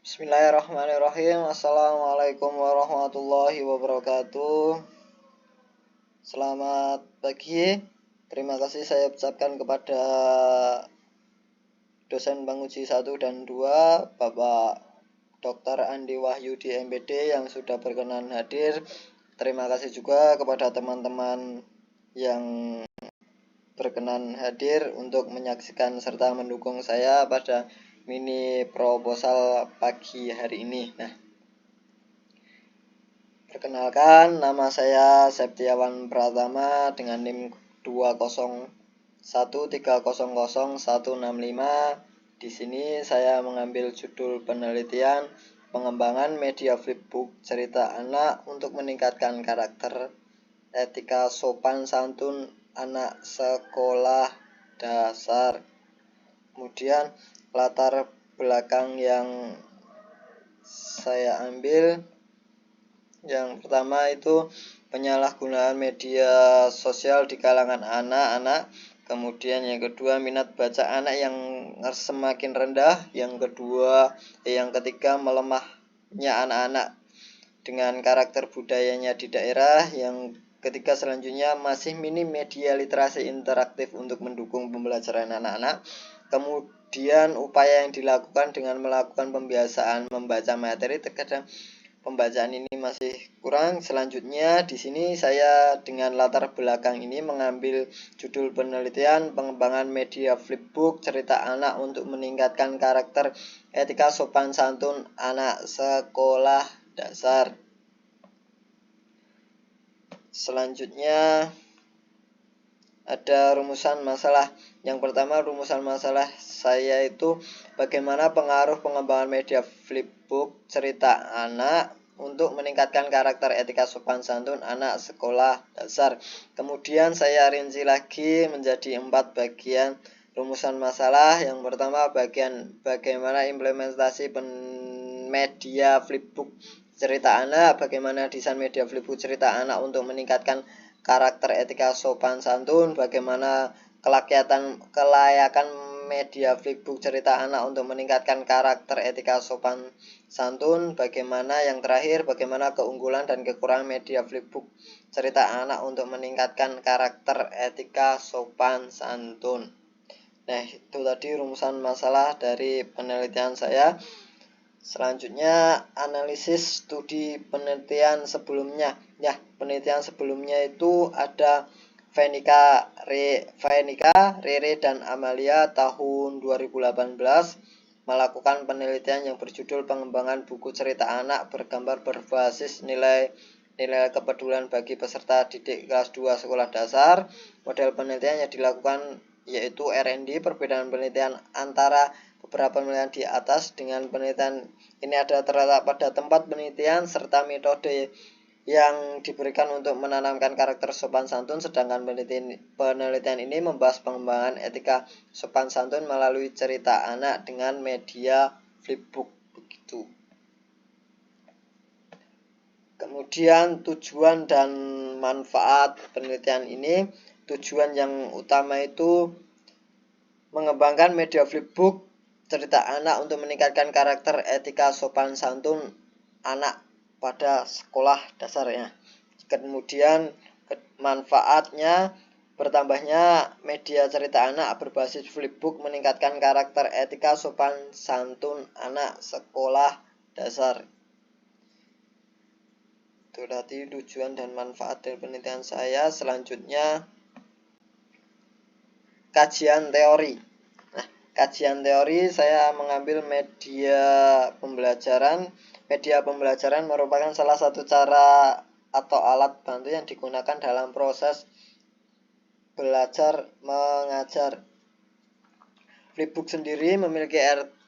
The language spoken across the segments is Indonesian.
Bismillahirrahmanirrahim. Assalamualaikum warahmatullahi wabarakatuh. Selamat pagi. Terima kasih saya ucapkan kepada dosen penguji 1 dan 2, Bapak Dr. Andi Wahyudi MPD yang sudah berkenan hadir. Terima kasih juga kepada teman-teman yang berkenan hadir untuk menyaksikan serta mendukung saya pada mini proposal pagi hari ini. Perkenalkan, nama saya Septiawan Pratama dengan NIM 201300165. Di sini saya mengambil judul penelitian pengembangan media flipbook cerita anak untuk meningkatkan karakter etika sopan santun anak sekolah dasar. Kemudian latar belakang yang saya ambil, yang pertama itu penyalahgunaan media sosial di kalangan anak-anak. Kemudian yang kedua, minat baca anak yang semakin rendah. Yang ketiga, melemahnya anak-anak dengan karakter budayanya di daerah. Yang ketiga selanjutnya, masih minim media literasi interaktif untuk mendukung pembelajaran anak-anak. Kemudian upaya yang dilakukan dengan melakukan pembiasaan membaca materi, terkadang pembacaan ini masih kurang. Selanjutnya di sini saya dengan latar belakang ini mengambil judul penelitian pengembangan media flipbook cerita anak untuk meningkatkan karakter etika sopan santun anak sekolah dasar. Selanjutnya ada rumusan masalah. Yang pertama, rumusan masalah saya itu bagaimana pengaruh pengembangan media flipbook cerita anak untuk meningkatkan karakter etika sopan santun anak sekolah dasar. Kemudian saya rinci lagi menjadi 4 bagian rumusan masalah. Yang pertama, bagian bagaimana implementasi media flipbook cerita anak, bagaimana desain media flipbook cerita anak untuk meningkatkan karakter etika sopan santun, bagaimana kelayakan media flipbook cerita anak untuk meningkatkan karakter etika sopan santun, bagaimana yang terakhir, bagaimana keunggulan dan kekurangan media flipbook cerita anak untuk meningkatkan karakter etika sopan santun. Itu tadi rumusan masalah dari penelitian saya. Selanjutnya analisis studi penelitian sebelumnya. Penelitian sebelumnya itu ada Venica, Rere dan Amalia tahun 2018 melakukan penelitian yang berjudul pengembangan buku cerita anak bergambar berbasis nilai kepedulian bagi peserta didik kelas 2 sekolah dasar. Model penelitian yang dilakukan yaitu R&D. Perbedaan penelitian antara beberapa penelitian di atas dengan penelitian ini ada terletak pada tempat penelitian serta metode yang diberikan untuk menanamkan karakter sopan santun, sedangkan penelitian ini membahas pengembangan etika sopan santun melalui cerita anak dengan media flipbook. Begitu. Kemudian tujuan dan manfaat penelitian ini. Tujuan yang utama itu mengembangkan media flipbook cerita anak untuk meningkatkan karakter etika sopan santun anak pada sekolah dasarnya. Kemudian manfaatnya, bertambahnya media cerita anak berbasis flipbook meningkatkan karakter etika sopan santun anak sekolah dasar. Itu tadi tujuan dan manfaat dari penelitian saya. Selanjutnya kajian teori. Kajian teori saya mengambil media pembelajaran. Media pembelajaran merupakan salah satu cara atau alat bantu yang digunakan dalam proses belajar mengajar. Flipbook sendiri memiliki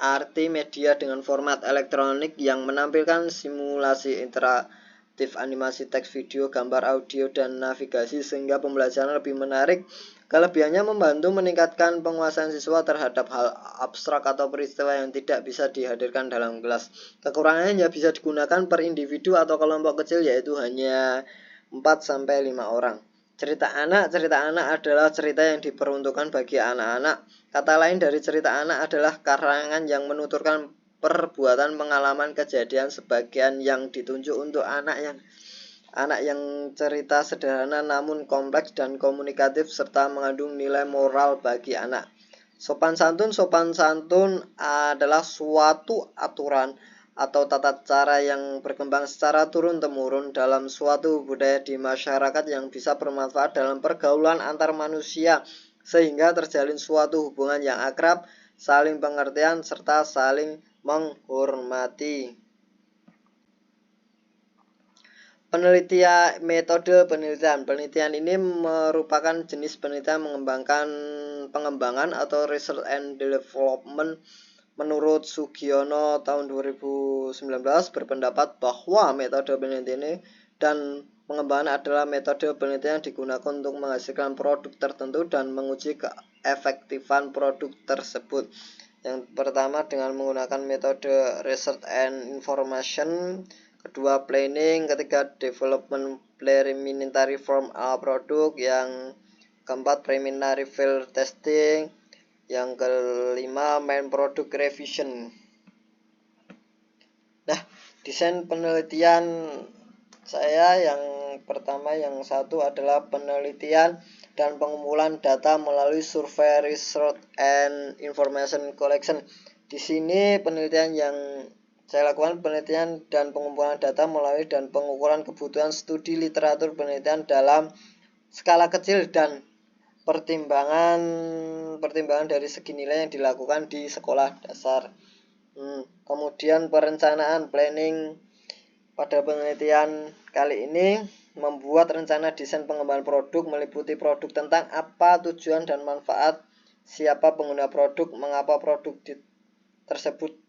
arti media dengan format elektronik yang menampilkan simulasi interaktif, animasi teks, video, gambar, audio, dan navigasi sehingga pembelajaran lebih menarik. Kelebihannya membantu meningkatkan penguasaan siswa terhadap hal abstrak atau peristiwa yang tidak bisa dihadirkan dalam kelas. Kekurangannya bisa digunakan per individu atau kelompok kecil, yaitu hanya 4-5 orang. Cerita anak adalah cerita yang diperuntukkan bagi anak-anak. Kata lain dari cerita anak adalah karangan yang menuturkan perbuatan, pengalaman, kejadian sebagian yang ditunjuk untuk anak yang cerita sederhana namun kompleks dan komunikatif serta mengandung nilai moral bagi anak. Sopan santun adalah suatu aturan atau tata cara yang berkembang secara turun-temurun dalam suatu budaya di masyarakat yang bisa bermanfaat dalam pergaulan antar manusia sehingga terjalin suatu hubungan yang akrab, saling pengertian, serta saling menghormati. Metode penelitian ini merupakan jenis penelitian pengembangan atau research and development. Menurut Sugiono tahun 2019 berpendapat bahwa metode penelitian dan pengembangan adalah metode penelitian yang digunakan untuk menghasilkan produk tertentu dan menguji keefektifan produk tersebut. Yang pertama dengan menggunakan metode research and information, kedua planning, ketiga development preliminary form produk, yang keempat preliminary field testing, yang kelima main product revision. Nah, desain penelitian saya yang pertama, yang satu adalah penelitian dan pengumpulan data melalui survey, research and information collection. Di sini penelitian yang saya lakukan penelitian dan pengumpulan data melalui dan pengukuran kebutuhan studi literatur penelitian dalam skala kecil dan pertimbangan dari segi nilai yang dilakukan di sekolah dasar. Kemudian perencanaan planning. Pada penelitian kali ini membuat rencana desain pengembangan produk meliputi produk tentang apa tujuan dan manfaat, siapa pengguna produk, mengapa produk tersebut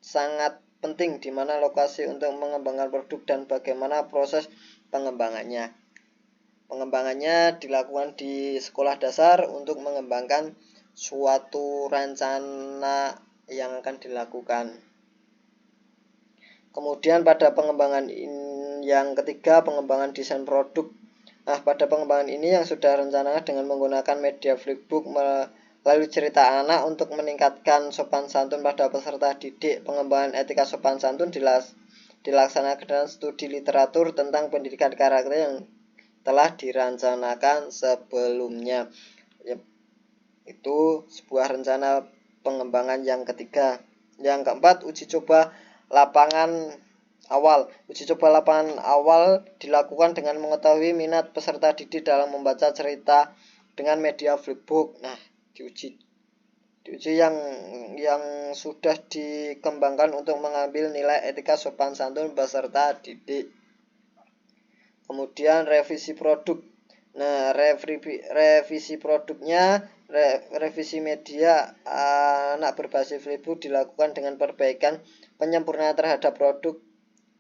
sangat penting, di mana lokasi untuk mengembangkan produk, dan bagaimana proses pengembangannya. Pengembangannya dilakukan di sekolah dasar untuk mengembangkan suatu rencana yang akan dilakukan. Kemudian pada pengembangan yang ketiga, pengembangan desain produk. Nah, pada pengembangan ini yang sudah rencanakan dengan menggunakan media flipbook melalui cerita anak untuk meningkatkan sopan santun pada peserta didik. Pengembangan etika sopan santun dilaksanakan dengan studi literatur tentang pendidikan karakter yang telah dirancanakan sebelumnya. Itu sebuah rencana pengembangan yang ketiga. Yang keempat, uji coba lapangan awal. Uji coba lapangan awal dilakukan dengan mengetahui minat peserta didik dalam membaca cerita dengan media flipbook. Nah, diuji yang sudah dikembangkan untuk mengambil nilai etika sopan santun peserta didik. Kemudian revisi produk. Nah, revisi produknya, revisi media anak berbasis flipbook dilakukan dengan perbaikan penyempurnaan terhadap produk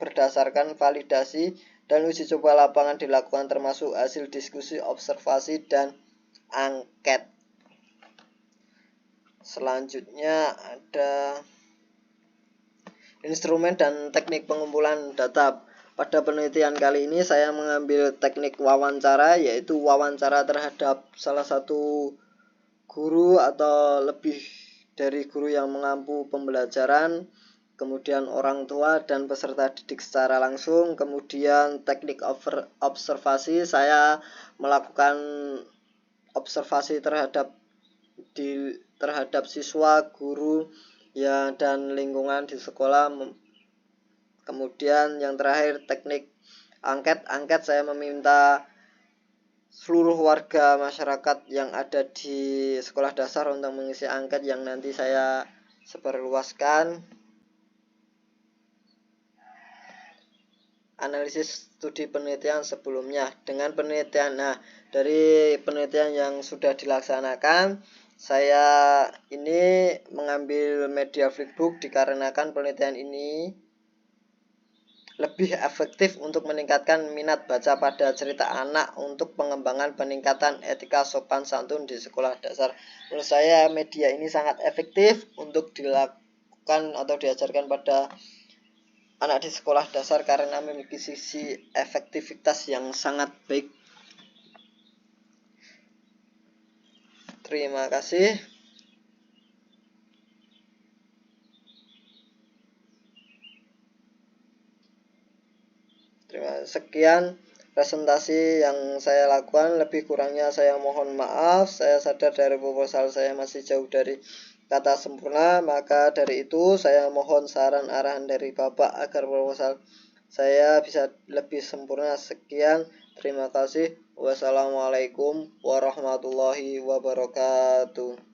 berdasarkan validasi, dan uji coba lapangan dilakukan termasuk hasil diskusi, observasi, dan angket. Selanjutnya ada instrumen dan teknik pengumpulan data. Pada penelitian kali ini saya mengambil teknik wawancara, yaitu wawancara terhadap salah satu guru atau lebih dari guru yang mengampu pembelajaran, kemudian orang tua dan peserta didik secara langsung. Kemudian teknik observasi, saya melakukan observasi terhadap siswa, guru ya, dan lingkungan di sekolah. Kemudian yang terakhir teknik angket. Saya meminta seluruh warga masyarakat yang ada di sekolah dasar untuk mengisi angket yang nanti saya sebarluaskan. Analisis studi penelitian sebelumnya dengan penelitian. Nah, dari penelitian yang sudah dilaksanakan, saya ini mengambil media flipbook dikarenakan penelitian ini lebih efektif untuk meningkatkan minat baca pada cerita anak untuk pengembangan peningkatan etika sopan santun di sekolah dasar. Menurut saya media ini sangat efektif untuk dilakukan atau diajarkan pada anak di sekolah dasar karena memiliki sisi efektivitas yang sangat baik. Terima kasih. sekian presentasi yang saya lakukan, lebih kurangnya saya mohon maaf. Saya sadar dari proposal saya masih jauh dari kata sempurna, maka dari itu saya mohon saran arahan dari Bapak agar proposal saya bisa lebih sempurna. Sekian, terima kasih. Wassalamualaikum warahmatullahi wabarakatuh.